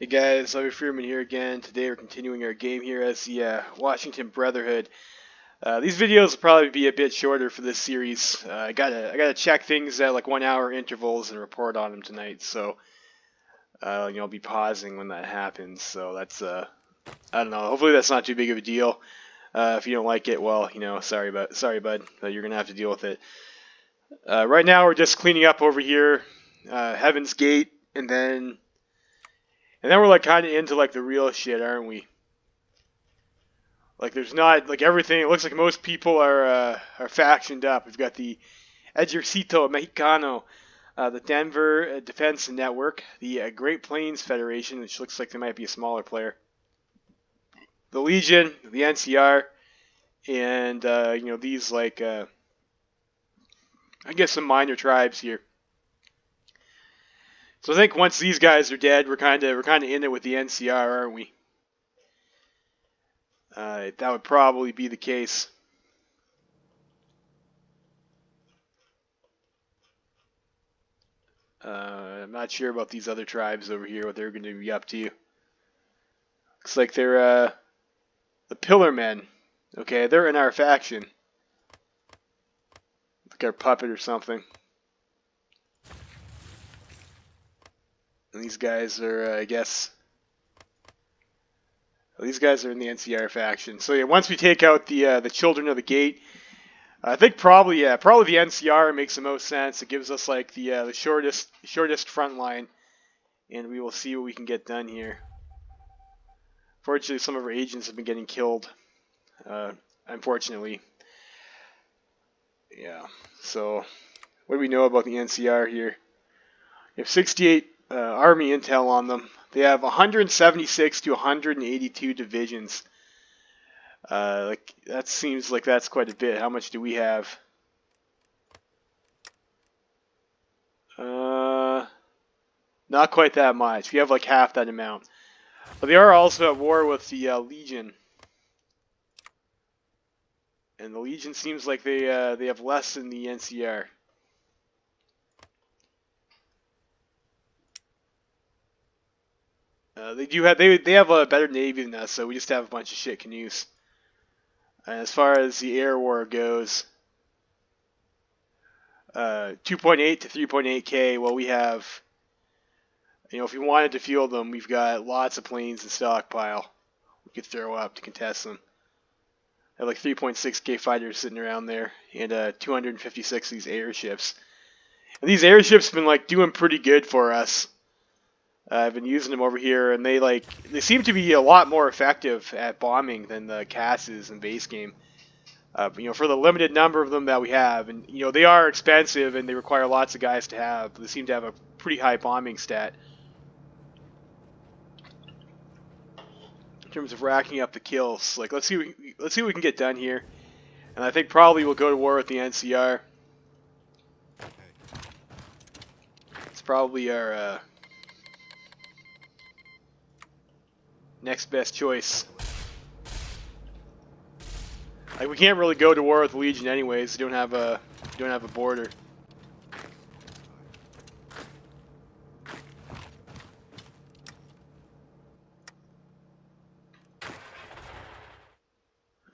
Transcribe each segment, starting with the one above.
Hey guys, Larry Freeman here again. Today we're continuing our game here as the Washington Brotherhood. These videos will probably be a bit shorter for this series. I gotta check things at like 1 hour intervals and report on them tonight. So I'll be pausing when that happens. So that's I don't know. Hopefully that's not too big of a deal. If you don't like it, well, sorry bud, but you're gonna have to deal with it. Right now we're just cleaning up over here, Heaven's Gate, and then we're like kind of into like the real shit, aren't we? Like there's not like everything. It looks like most people are factioned up. We've got the Ejército Mexicano, the Denver Defense Network, the Great Plains Federation, which looks like they might be a smaller player, the Legion, the NCR, and these like I guess some minor tribes here. So I think once these guys are dead, we're kind of in it with the NCR, aren't we? That would probably be the case. I'm not sure about these other tribes over here, what they're going to be up to. Looks like they're the Pillar Men. Okay, they're in our faction. Like our puppet or something. And these guys are, I guess... Well, these guys are in the NCR faction. So yeah, once we take out the Children of the Gate, I think probably the NCR makes the most sense. It gives us like the shortest front line, and we will see what we can get done here. Fortunately, some of our agents have been getting killed. Unfortunately, yeah. So, what do we know about the NCR here? We have 68 Army intel on them. They have 176 to 182 divisions. Like that seems like that's quite a bit. How much do we have? Not quite that much. We have like half that amount. But they are also at war with the Legion. And the Legion seems like they have less than the NCR. They have a better navy than us, so we just have a bunch of shit canoes. And as far as the air war goes, 2.8 to 3.8K. Well, we have, if we wanted to field them, we've got lots of planes in stockpile we could throw up to contest them. I have like 3.6K fighters sitting around there, and 256 of these airships. And these airships have been like doing pretty good for us. I've been using them over here, and they seem to be a lot more effective at bombing than the Casses in base game. For the limited number of them that we have, and they are expensive and they require lots of guys to have. But they seem to have a pretty high bombing stat in terms of racking up the kills. Like let's see what we can get done here, and I think probably we'll go to war with the NCR. It's probably our next best choice. Like we can't really go to war with the Legion anyways. We don't have a border.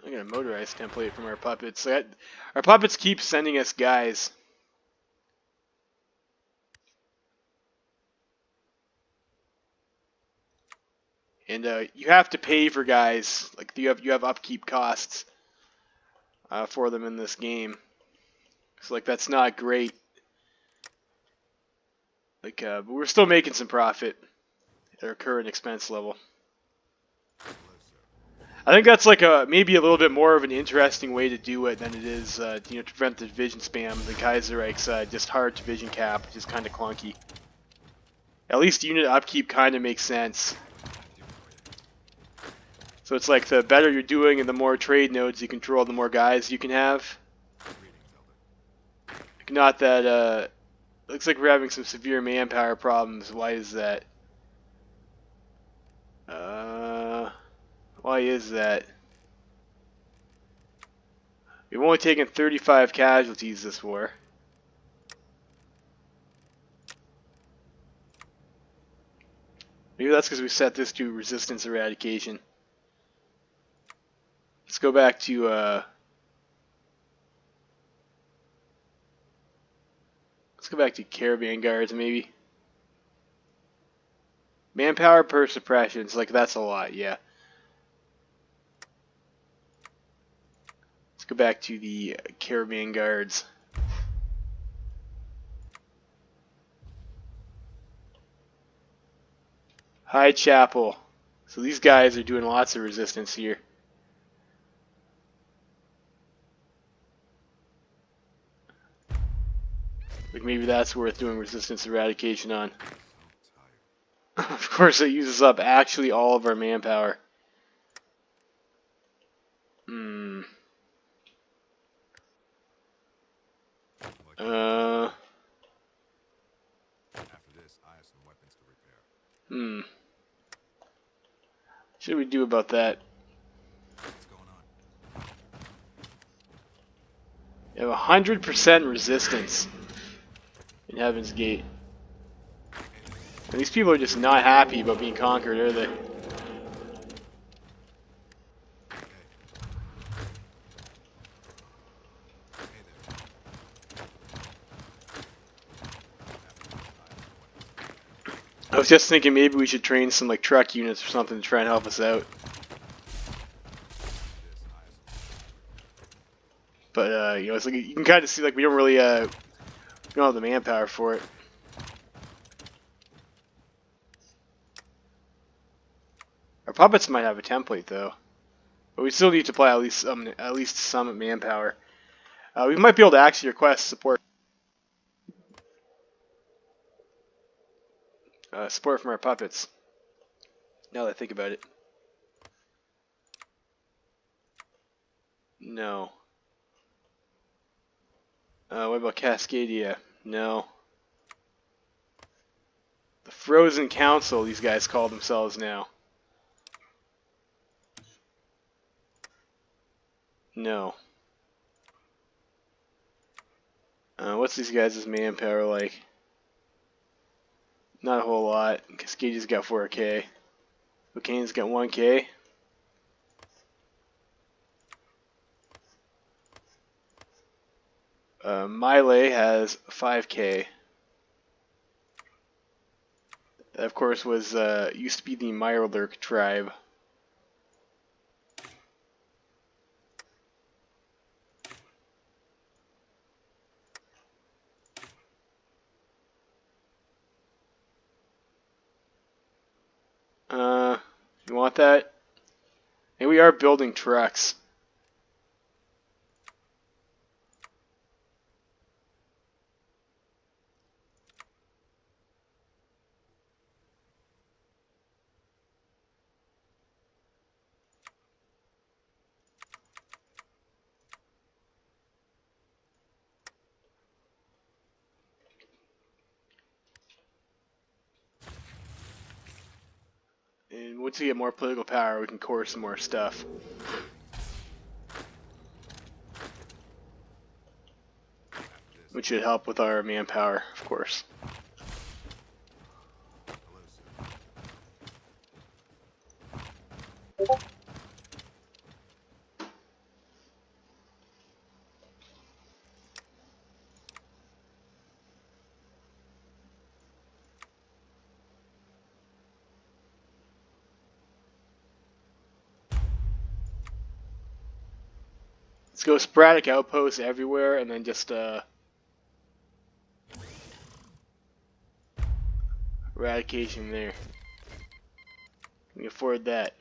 I got a motorized template from our puppets. Our puppets keep sending us guys. And you have to pay for guys. Like you have upkeep costs for them in this game. So like that's not great. Like but we're still making some profit at our current expense level. I think that's like maybe a little bit more of an interesting way to do it than it is to prevent the division spam. The Kaiserreich's just hard division cap, which is kind of clunky. At least unit upkeep kind of makes sense. So it's like the better you're doing and the more trade nodes you control, the more guys you can have. Not that, looks like we're having some severe manpower problems. Why is that? Why is that? We've only taken 35 casualties this war. Maybe that's because we set this to resistance eradication. Let's go back to caravan guards maybe. Manpower per suppression. It's like that's a lot, yeah. Let's go back to the caravan guards. High Chapel. So these guys are doing lots of resistance here. Like maybe that's worth doing resistance eradication on. Of course, it uses up actually all of our manpower. Hmm. Hmm. What should we do about that? You have 100% resistance in Heaven's Gate. And these people are just not happy about being conquered, are they? I was just thinking maybe we should train some like truck units or something to try and help us out. But you know, it's like you can kind of see like we don't really we don't have the manpower for it. Our puppets might have a template though, but we still need to apply at least some manpower. We might be able to actually request support support from our puppets. Now that I think about it, no. What about Cascadia? No. The Frozen Council, these guys call themselves now. No. What's these guys' manpower like? Not a whole lot. Cascadia's got 4K. Bocaine's got 1K. Mile has 5K. That, of course, was used to be the Mirelurk tribe. You want that? And we are building trucks. And once we get more political power, we can core some more stuff. Which should help with our manpower, of course. Let's go sporadic outposts everywhere, and then just eradication there. We can afford that.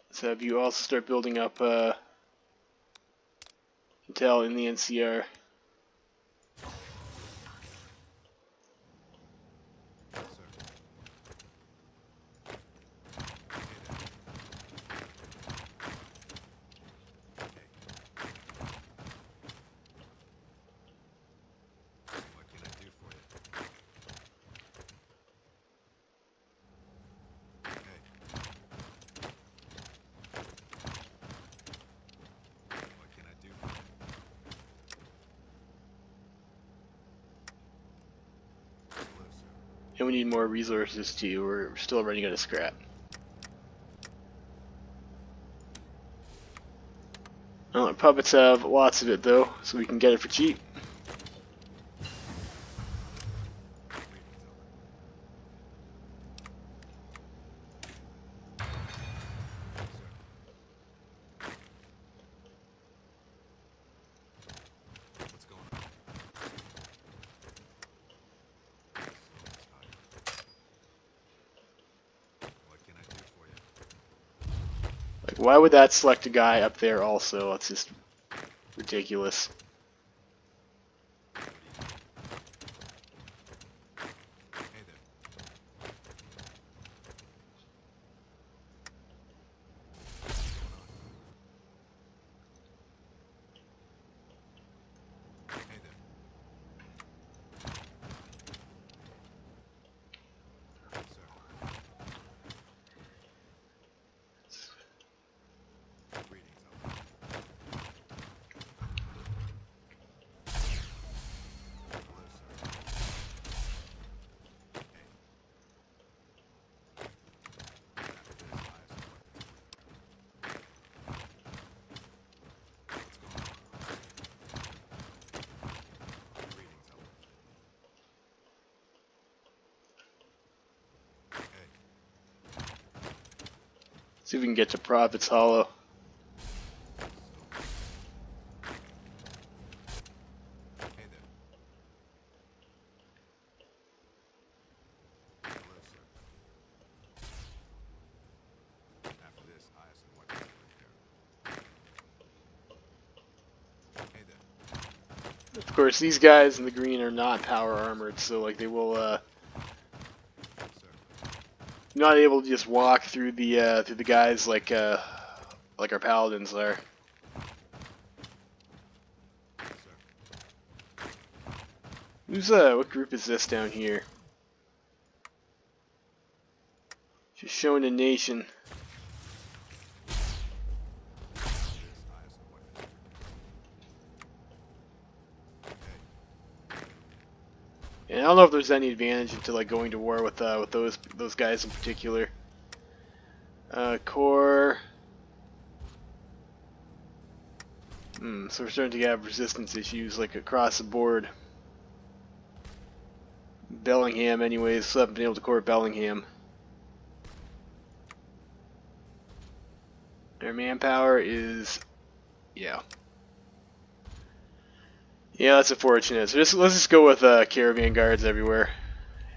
So have you also start building up intel in the NCR. And we need more resources too. We're still running out of scrap. Well, our puppets have lots of it though, so we can get it for cheap. Like, why would that select a guy up there also? That's just ridiculous. See if we can get to Prophet's Hollow. Of course, these guys in the green are not power armored, so like they will not able to just walk through the guys like our paladins are. Who's what group is this down here? Just showing a nation. And I don't know if there's any advantage into like going to war with those guys in particular. Core. So we're starting to have resistance issues like across the board. Bellingham, anyways, still haven't been able to core Bellingham. Their manpower is, yeah, that's unfortunate. So let's just go with caravan guards everywhere.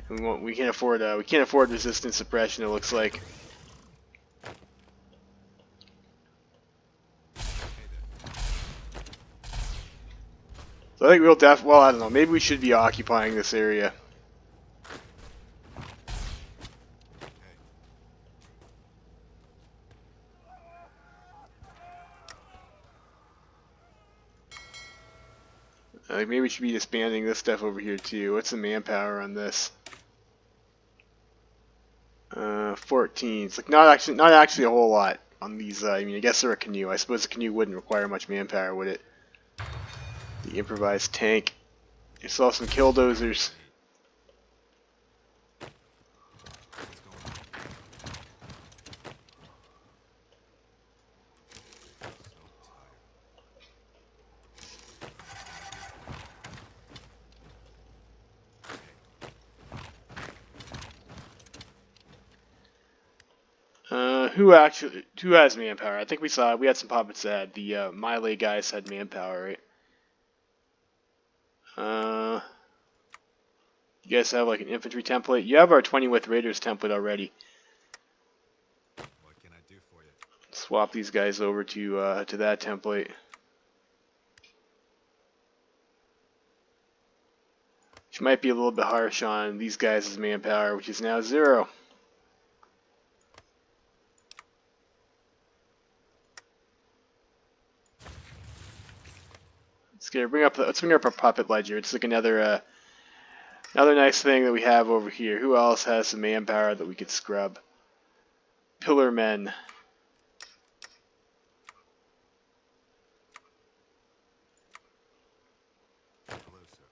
We can't afford resistance suppression. It looks like. So I think we'll well, I don't know. Maybe we should be occupying this area. Maybe we should be disbanding this stuff over here too. What's the manpower on this? 14. It's like not actually a whole lot on these. I mean, I guess they're a canoe. I suppose a canoe wouldn't require much manpower, would it? The improvised tank. You saw some killdozers. Who has manpower? I think we had some puppets that had the melee guys had manpower, right? You guys have like an infantry template. You have our 20 with raiders template already. What can I do for you? Swap these guys over to that template. Which might be a little bit harsh on these guys' manpower, which is now 0. Let's bring up our puppet ledger. It's like another nice thing that we have over here. Who else has some manpower that we could scrub? Pillar men. Hello, sir.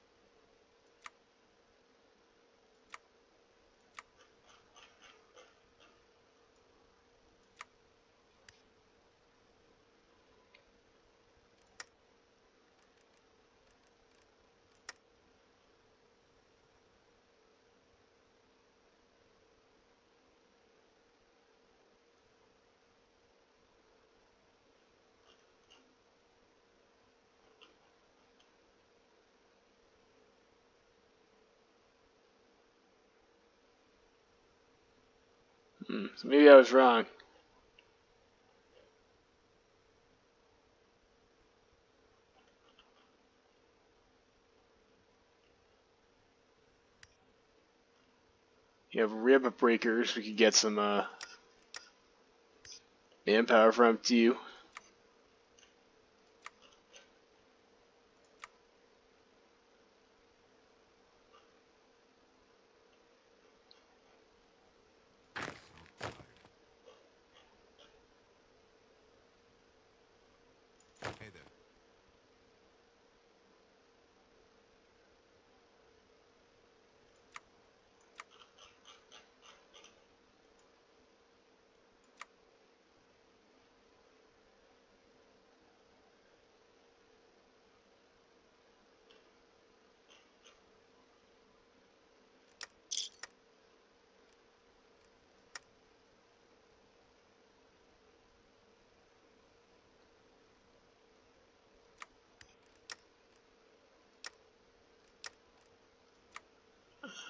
So maybe I was wrong. You have rib breakers. We could get some manpower from you. Hey there.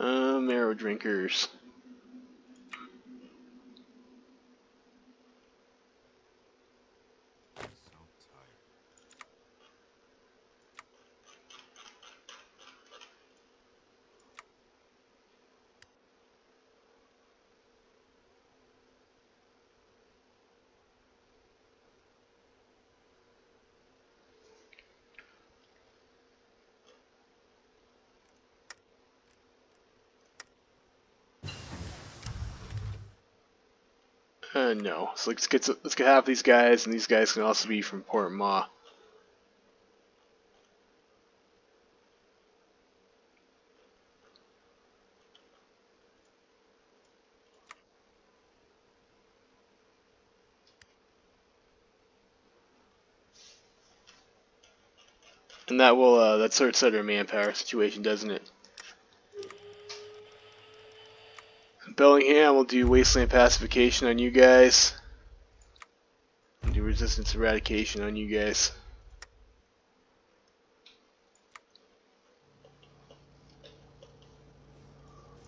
Marrow drinkers. I'm so tired. No. So let's get half these guys, and these guys can also be from Port Ma. And that will that sorts out our manpower situation, doesn't it? Bellingham will do wasteland pacification on you guys. And do resistance eradication on you guys.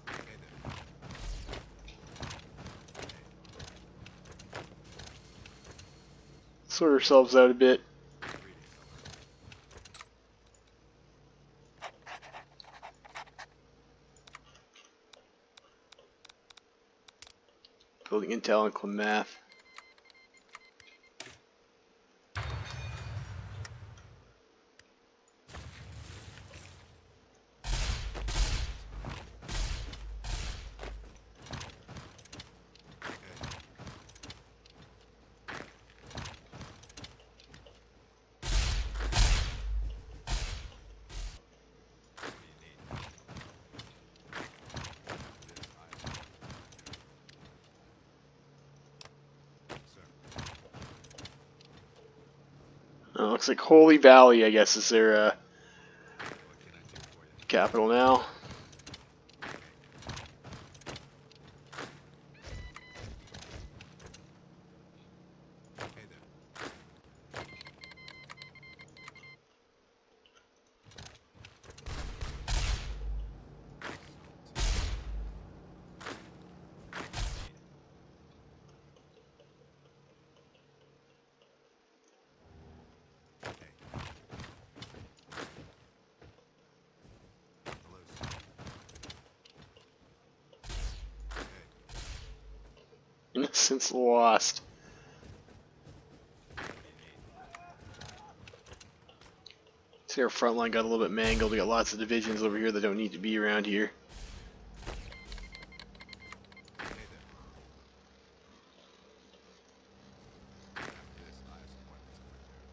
Hey there. Sort ourselves out a bit. Greetings, Building intel and Klamath. Looks like Holy Valley, I guess, is their what can I do for you? capital now. Hey there. Hey. Hello, sir. Hey. Innocence lost. What do you need? See, our front line got a little bit mangled. We got lots of divisions over here that don't need to be around here. Hey there. After this, I have some weapons to repair.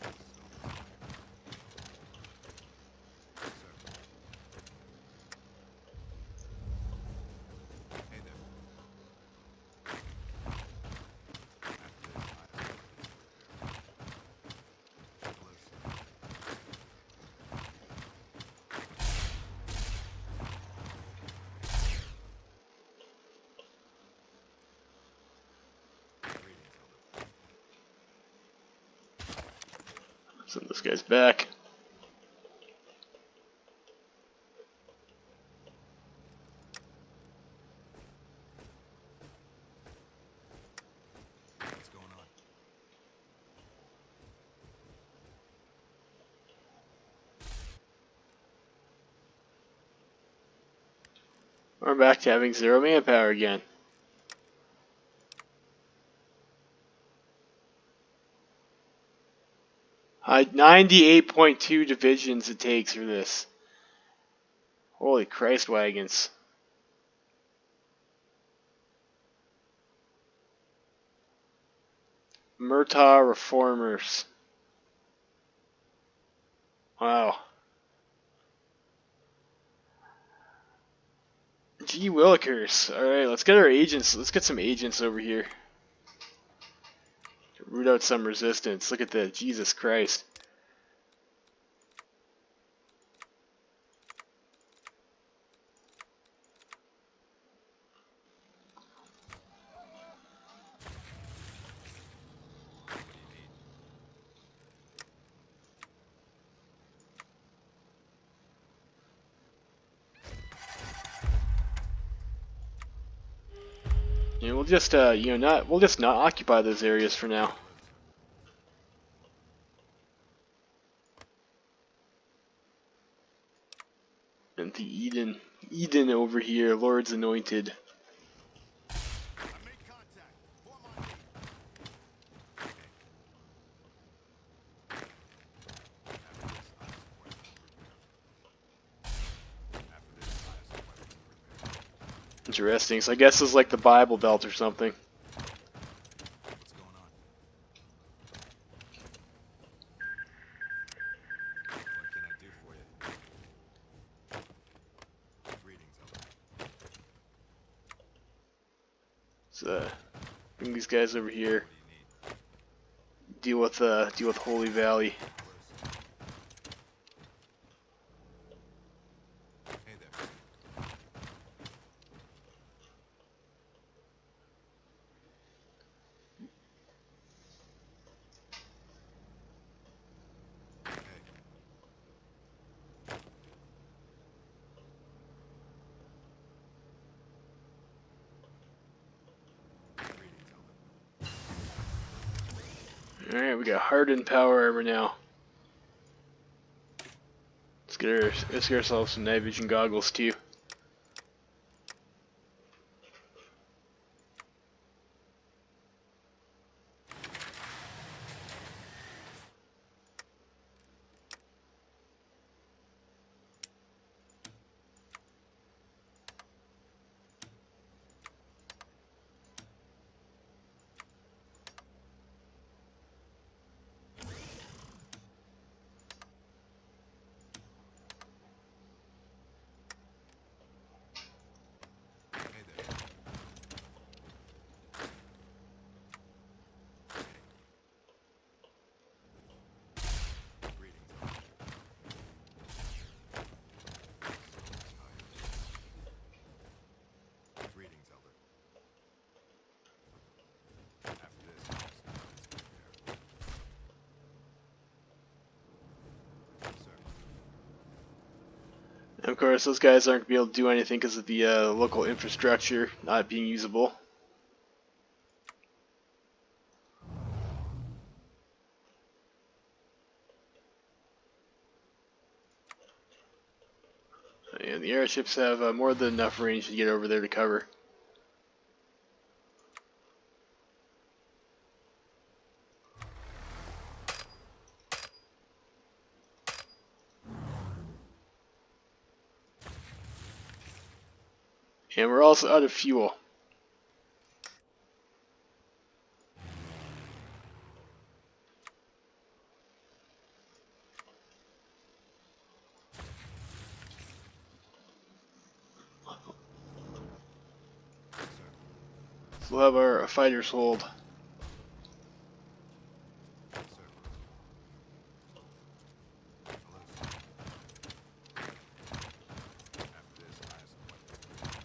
So tired. Sir. Hey there. After this, I have some weapons to repair. Hello, sir. Greetings, Elder. Send this guy's back. We're back to having 0 manpower again. . 98.2 divisions it takes for this. Holy Christ wagons. Murtaugh reformers. Wow. Gee Willikers. Alright, let's get our agents. Let's get some agents over here. Root out some resistance. Look at that. Jesus Christ. What do you need? Yeah, we'll just we'll just not occupy those areas for now. And the Eden over here, Lord's anointed. I made contact. Form on me. After this, I have some weapons to repair. Interesting. So I guess it's like the Bible Belt or something. What's going on? What can I do for you? Greetings, Elder. So bring these guys over here. What do you need? Deal with Holy Valley. Hey there. Hey. Greetings, Elder. Alright, we got hardened power armor now. Let's get ourselves some night vision goggles too. Hey there. Greetings, Elder. Greetings, Elder. After this, I have some weapons to repair. Sir. And of course, those guys aren't going to be able to do anything because of the local infrastructure not being usable. And the airships have more than enough range to get over there to cover. And we're also out of fuel. Sir. So we'll have our fighters hold. Sir. Hello, sir. After this, I have some weapons to repair.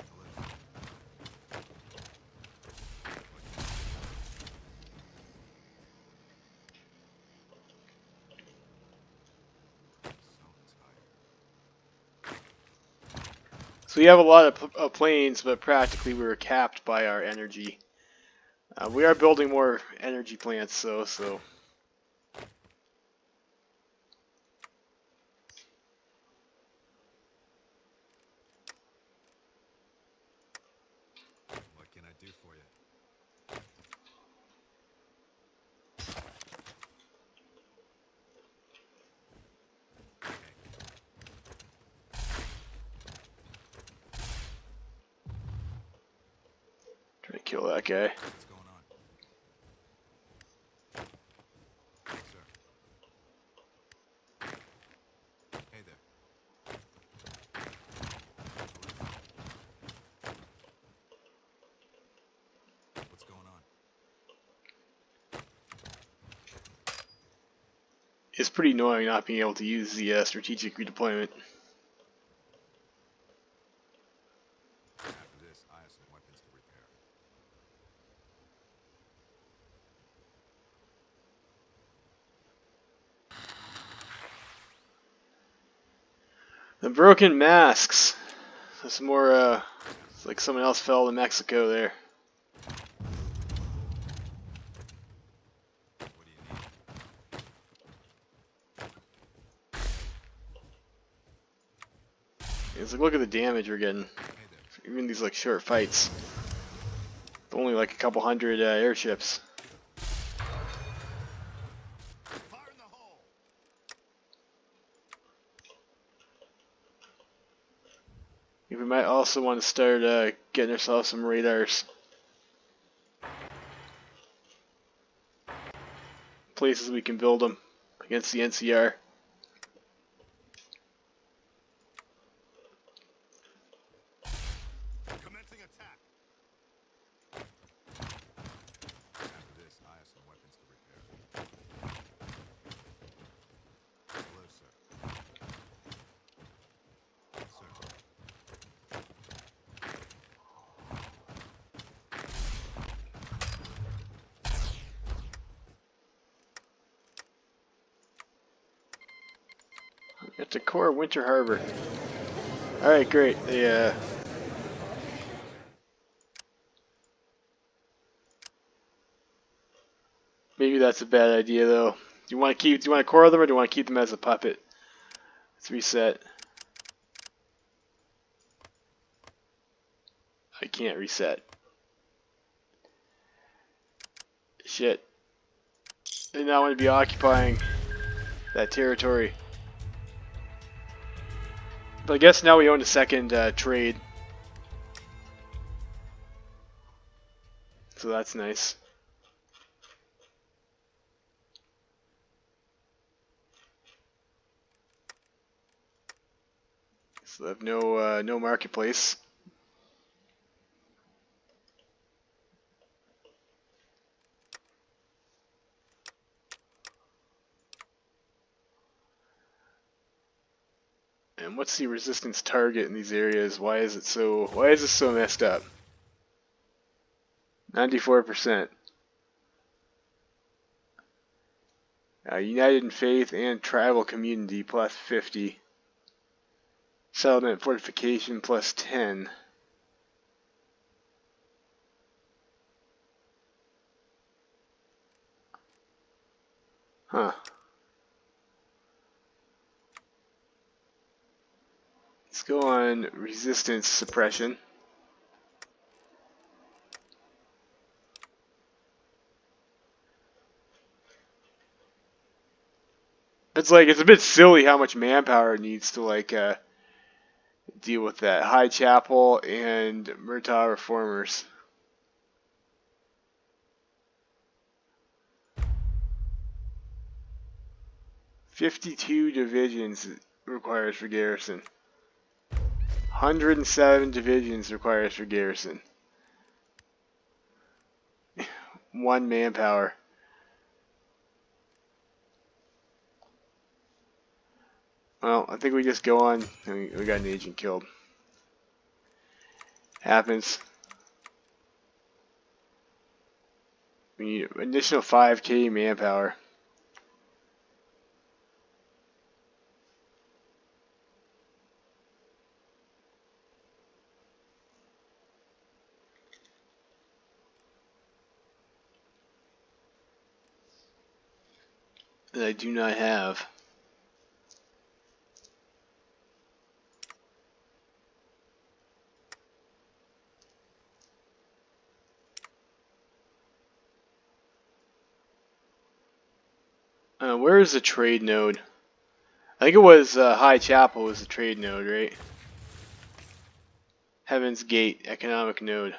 Hello, sir. So tired. So we have a lot of planes, but practically we're capped by our energy. We are building more energy plants, so Kill that guy. What's going on? Sir. Hey there. What's going on? It's pretty annoying not being able to use the strategic redeployment. After this, I have some weapons to repair. The broken masks. There's more, it's like someone else fell to Mexico there. What do you need? It's like, look at the damage we're getting. Hey there. Even these like short fights. Only like a couple hundred airships. Fire in the hole! We might also want to start getting ourselves some radars. Places we can build them against the NCR. Commencing attack! After this, I have some weapons to repair. Hello, sir. Sir. At the core of Winter Harbor. Alright, great. Maybe that's a bad idea though. Do you want to core them or do you want to keep them as a puppet? Let's reset. I can't reset. Shit. They now want to be occupying that territory. But I guess now we own a second trade. So that's nice. So they have no marketplace. And what's the resistance target in these areas? Why is this so messed up? 94%. United in Faith and Tribal Community plus 50. Settlement Fortification plus 10. Huh. Let's go on Resistance Suppression. It's a bit silly how much manpower it needs to deal with that. High Chapel and Murtaugh Reformers. "52 divisions requires for garrison. 107 divisions requires for garrison. 1 manpower. Well, I think we just go on. We got an agent killed. Happens. We need an additional 5k manpower. That I do not have. Where is the trade node? I think it was High Chapel was the trade node, right? Heaven's Gate, economic node.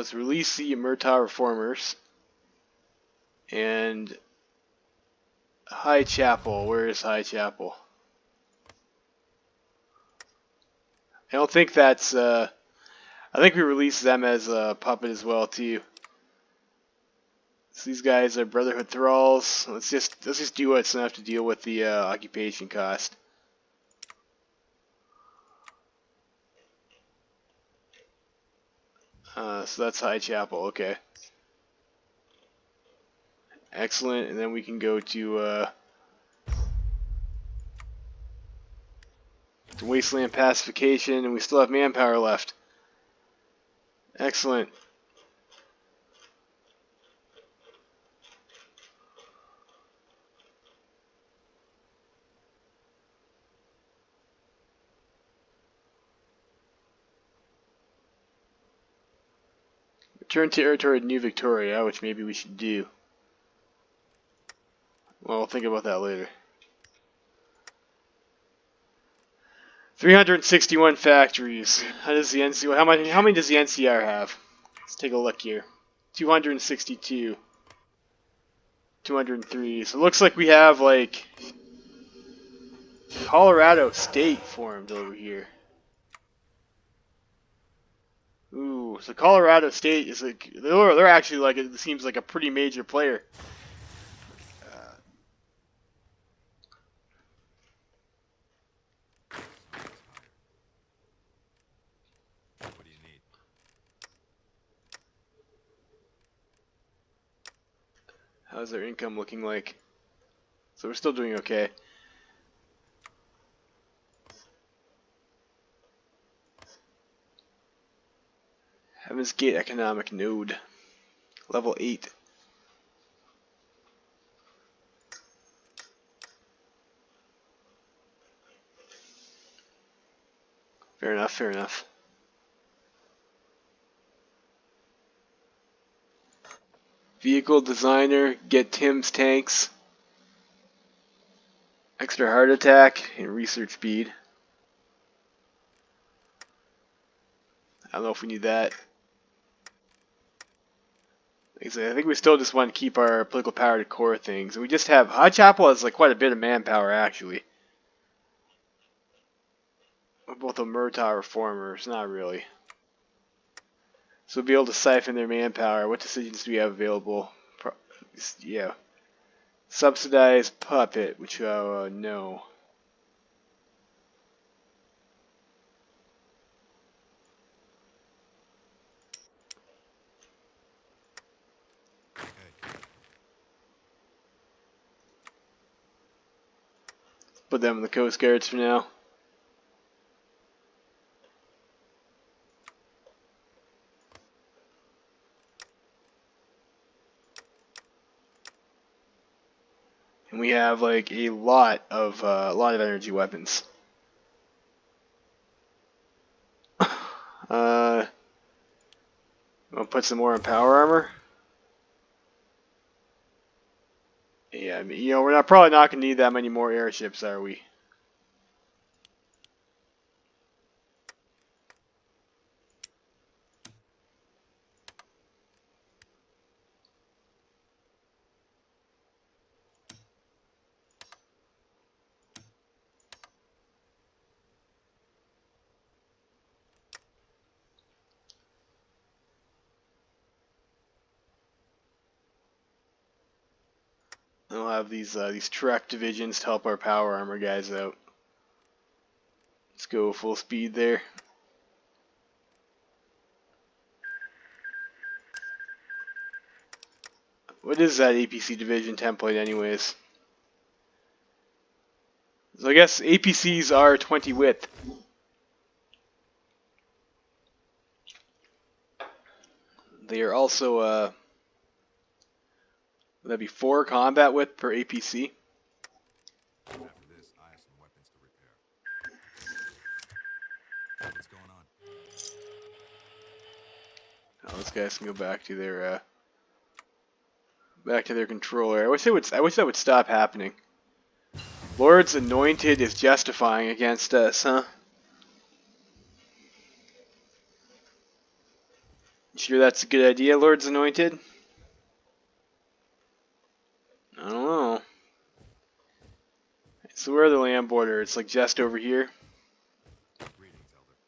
let's release the Murtaugh reformers. And High Chapel. Where is High Chapel? I don't think that's. I think we released them as a puppet as well too. So these guys are Brotherhood thralls. Let's just do it so I don't have to deal with the occupation cost. So that's High Chapel. Okay. Excellent. And then we can go to Wasteland Pacification, and we still have manpower left. Excellent. Return territory to New Victoria, which maybe we should do. Well, we'll think about that later. 361 factories. How does the NCR? How many does the NCR have? Let's take a look here. 262. 203. So it looks like we have like Colorado State formed over here. Ooh, so Colorado State is like they're actually like it seems like a pretty major player. What do you need? How's their income looking like? So we're still doing okay. Heaven's Gate Economic Node. Level 8. Fair enough, fair enough. Vehicle designer, get Tim's tanks. Extra heart attack and research speed. I don't know if we need that. Like I said, I think we still just want to keep our political power to core things. And we just have High Chapel has like quite a bit of manpower actually. Both the Murtaugh reformers, not really. So we'll be able to siphon their manpower. What decisions do we have available? Yeah. Subsidized puppet, which no. Okay. Put them in the Coast Guards for now. And we have like a lot of energy weapons. I'll put some more in power armor. Yeah, I mean, we're probably not gonna need that many more airships, are we? We'll have these truck divisions to help our power armor guys out. Let's go full speed there. What is that APC division template anyways? So I guess APCs are 20 width. They are also, would that be 4 combat width per APC? After this, I have some weapons to repair. What's going on? Oh, those guys can go back to their controller. I wish that would stop happening. Lord's Anointed is justifying against us, huh? Sure that's a good idea, Lord's Anointed? I don't know. So where are the land border? It's like just over here. Greetings, Elder.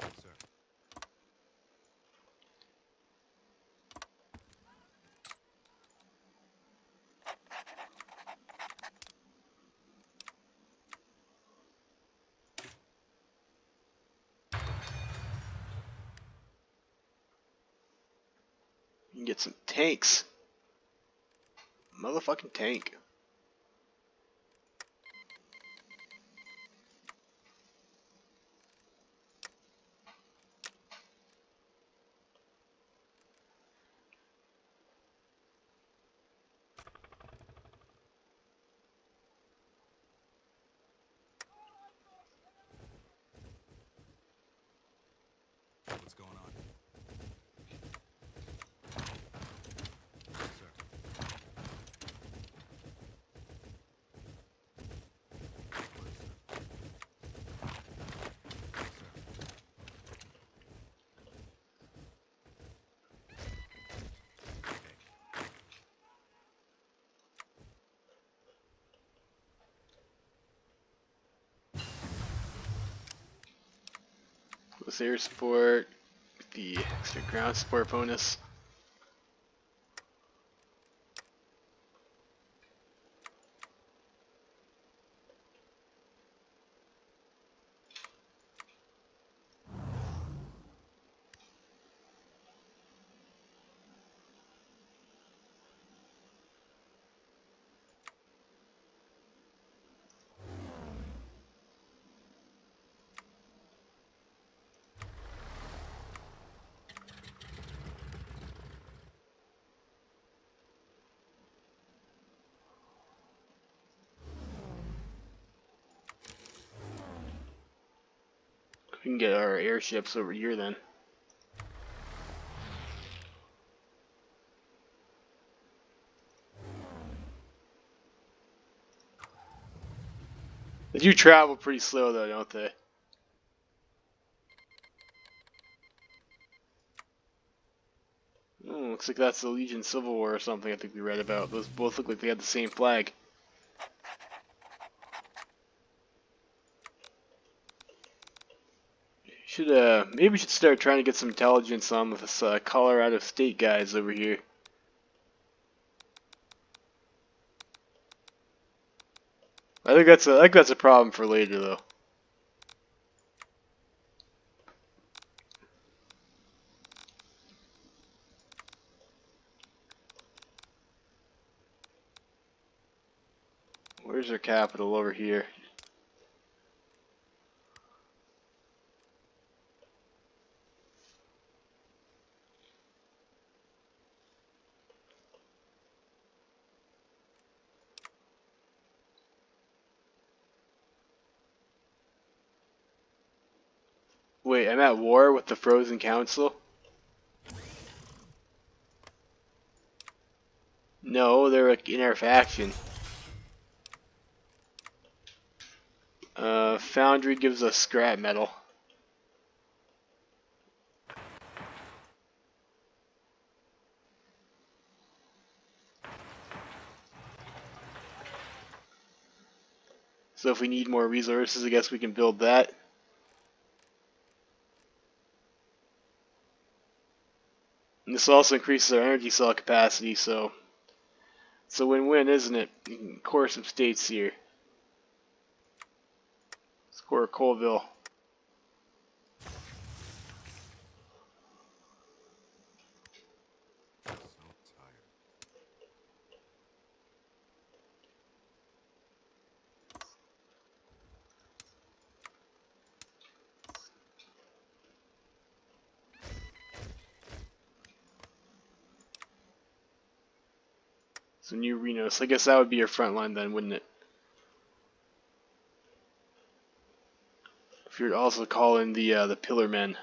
Yes, sir. You can get some tanks. Motherfucking tank. What's going on? Yes, sir. Orders, sir. Yes, sir. Okay. Plus air support. The extra ground support bonus. We can get our airships over here then. They do travel pretty slow though, don't they? Oh, looks like that's the Legion Civil War or something I think we read about. Those both look like they had the same flag. Maybe we should start trying to get some intelligence on with this Colorado State guys over here. I think that's a problem for later though. Where's our capital over here? Wait, I'm at war with the Frozen Council? No, they're like in our faction. Foundry gives us scrap metal. So if we need more resources, I guess we can build that. And this also increases our energy cell capacity, so it's a win-win, isn't it? You can core some states here. Let's core Colville. So tired. So New Reno. So I guess that would be your front line then, wouldn't it? If you're also calling the Pillar Men.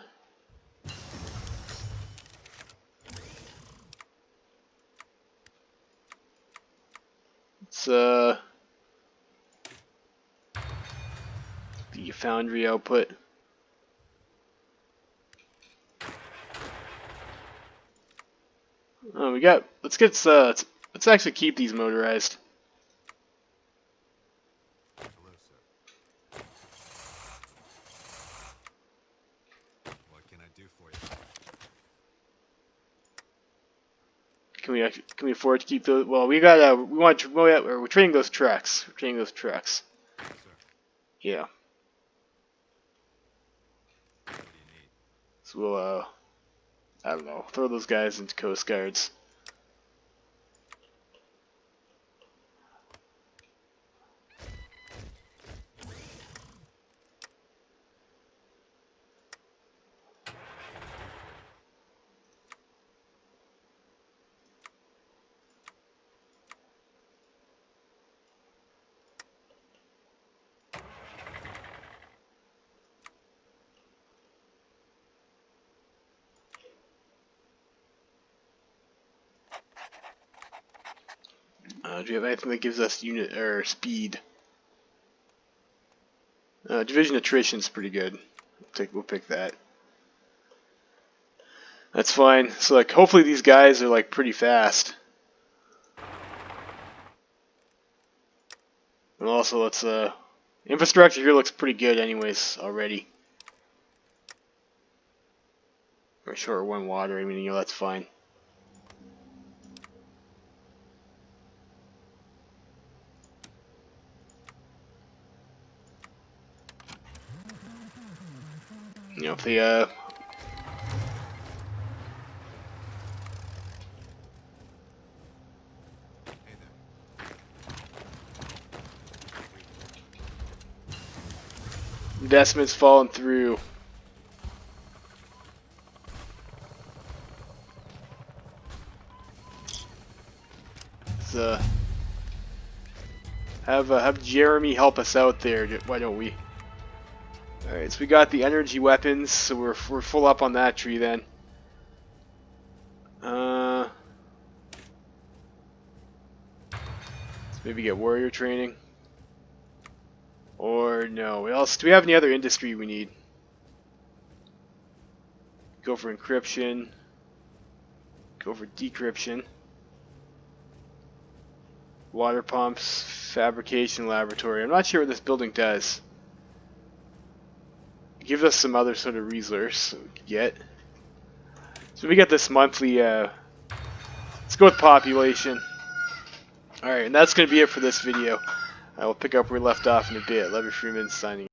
It's the Foundry output. Oh, we got. Let's actually keep these motorized. Hello, sir. What can I do for you? Can we afford to keep those? Well, we got. We want. We're trading those trucks. We're trading those trucks. Yes, sir. Yeah. What do you need? So we'll. I don't know. Throw those guys into Coast Guards. Do you have anything that gives us unit or speed? Division attrition's pretty good. We'll pick that. That's fine. So like, hopefully these guys are like pretty fast. And also, let's infrastructure here looks pretty good, anyways, already. We're short one water. I mean, you know, that's fine. You know, if they Hey there. investments falling through. Let's have Jeremy help us out there. Why don't we? All right, so we got the energy weapons, so we're full up on that tree then. Let's maybe get warrior training. Or no, what else? Do we have any other industry we need? Go for encryption. Go for decryption. Water pumps, fabrication laboratory. I'm not sure what this building does. It gives us some other sort of resource we could get. So we get this monthly, let's go with population. Alright, and that's going to be it for this video. I will pick up where we left off in a bit. Levy Freeman signing.